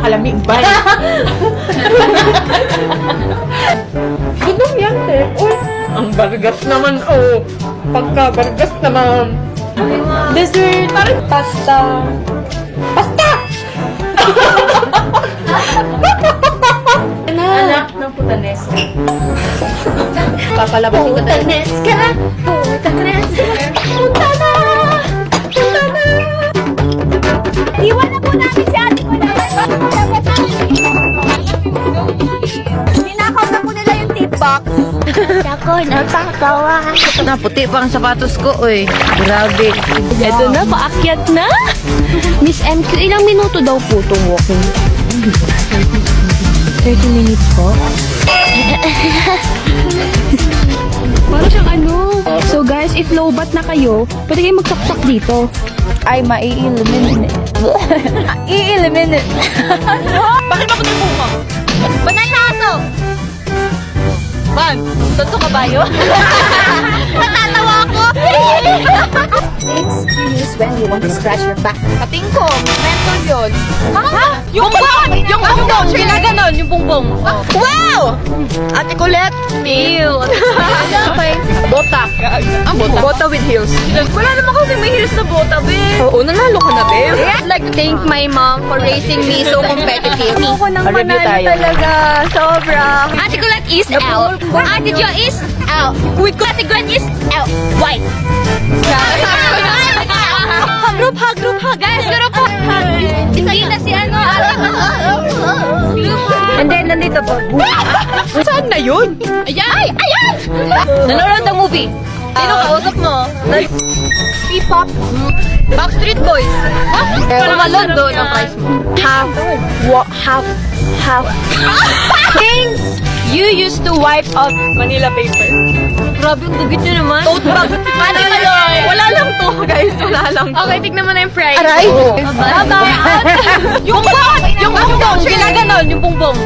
nakalamig ba? Gutom yan, te. Uy, ang bargas naman, oh. Pagka-bargas naman. Dessert, parang pasta. Pasta! Anak ng putanes. Papalabasin ko tayo. Putanes ka! Putanes! Punta na! Punta na! Iwan na po namin si ate ko na. Ninakaw na po nila yung tip box. Ako, natatawa. Naputi pa ang sapatos ko, oy. Grabe. Ito na, paakyat na. Miss MQ, ilang minuto daw po itong walking? 30 minutes po. Parang siyang ano. So guys, if low-bat na kayo, pwede kayo magsaksak dito. Ay, mai-eliminate. I-eliminate. Bakit ba kundi mo? Bananaso! Ban, tonto kabayo? Natatawa ako! Things you use when you want to scratch your back. Kating ko, mental yun. Ha? Yung bongbong! Yung bongbong! Sila ganon, yung bongbong. Wow! Ate Colette. Ew. Okay. Bota. Ang bota? Bota with heels. Wala naman kasi may heels na bota, be. Oo, nanalo ka na, be. I'd like to thank my mom for raising me so competitive. Ako nang Review manalo tayo. talaga. Sobra. Ate Colette is L. Ate Jo is L. Ate Gwen is L. White. Group hug. Guys, group hug. Hindi na si ano. And then, nandito po. Saan na yun? Ayan! Ayan! Nanonood ng movie. Sino kausap mo? P-pop. Backstreet Boys. Pumalon doon ang price mo. Half. Things you used to wipe off. Manila paper. Grabe, ang gugit nyo naman. Tote bag. Ano yun? Wala lang to, guys. Wala lang to. Okay, tignan mo na yung price. Aray! Bye-bye. Yung bongbong! Yung bongbong! Sila ganon, yung bongbong.